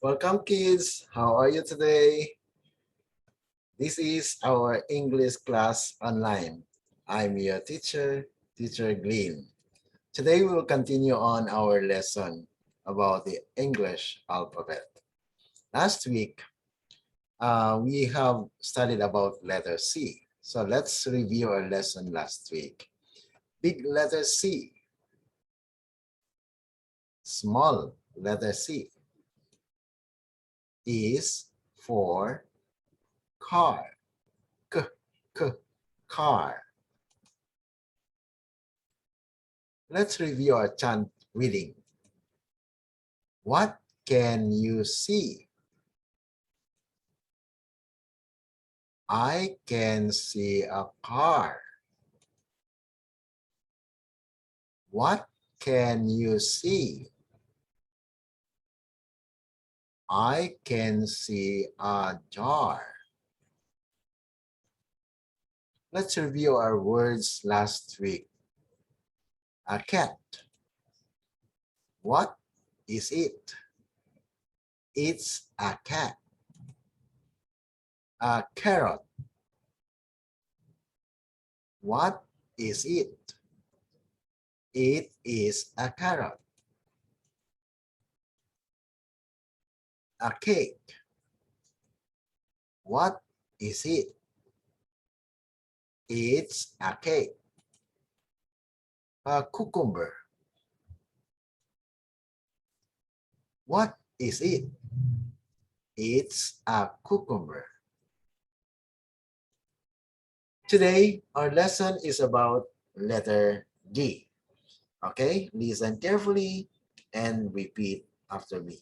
Welcome kids, how are you today? This is our English class online. I'm your teacher, Teacher Glean. Today we will continue on our lesson about the English alphabet. Last week, we have studied about letter C. So let's review our lesson last week. Big letter C, small letter C is for car. K, k, car. Let's review our chant reading. What can you see? I can see a car. What can you see? I can see a jar. Let's review our words last week. A cat. What is it? It's a cat. A carrot. What is it? It is a carrot. A cake. What is it? It's a cake. A cucumber. What is it? It's a cucumber. Today, our lesson is about letter D. Okay, listen carefully and repeat after me.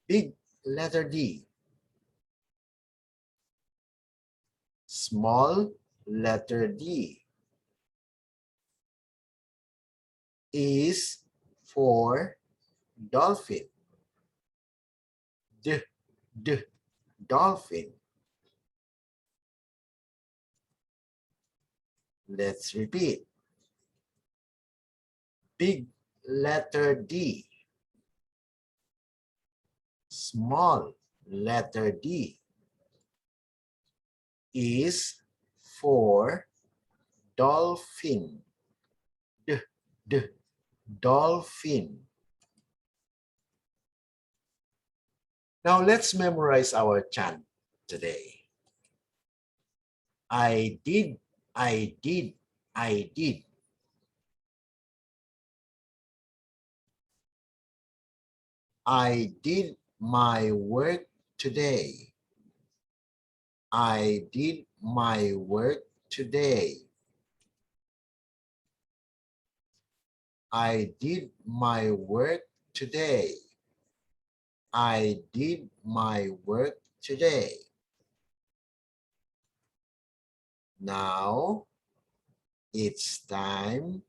Big letter D. Small letter D is for dolphin. D, d, dolphin. Let's repeat. Big letter D. Small letter D is for dolphin. D, d, dolphin. Now let's memorize our chant today. I did, I did, I did. I did my work today. I did my work today. I did my work today. I did my work today. Now it's time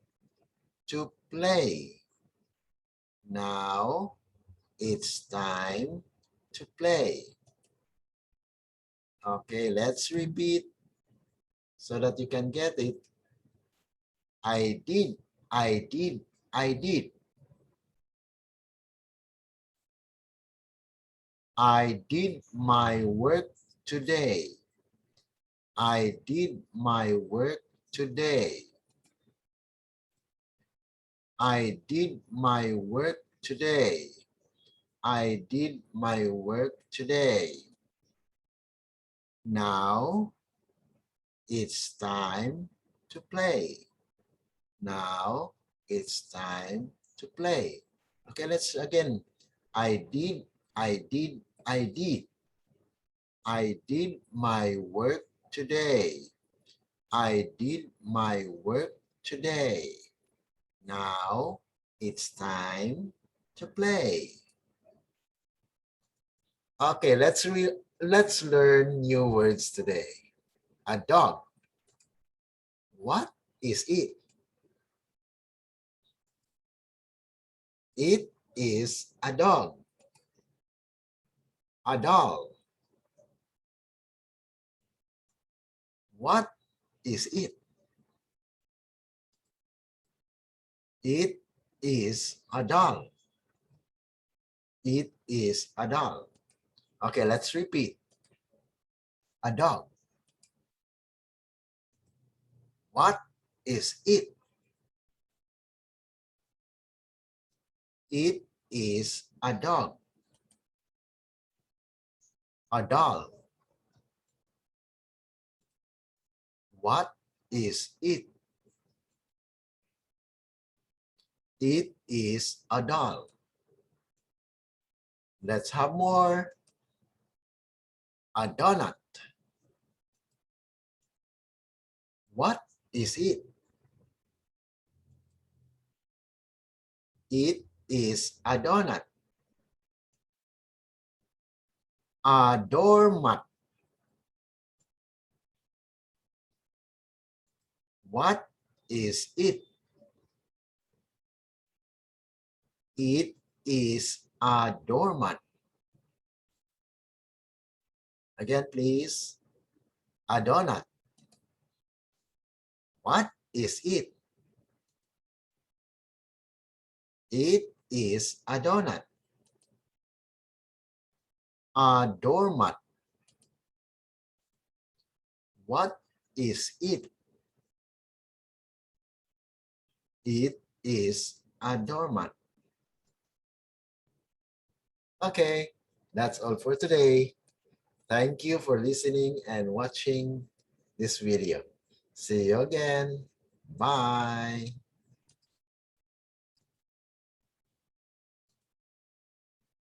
to play. Now it's time to play. Okay, let's repeat so that you can get it. I did, I did, I did. I did my work today. I did my work today. I did my work today. I did my work today. Now it's time to play. Now it's time to play. Okay, let's again. I did, I did, I did. I did my work today. I did my work today. Now it's time to play. Okay, let's learn new words today. A dog. What is it? It is a dog. A doll. What is it? It is a doll. It is a doll? Okay, let's repeat. A dog. What is it? It is a dog. A doll. What is it? It is a doll. Let's have more. A donut. What is it? It is a donut. A doormat. What is it? It is a doormat. Again, please. A donut. What is it? It is a donut. A doormat. What is it? It is a doormat. Okay, that's all for today. Thank you for listening and watching this video. See you again. Bye.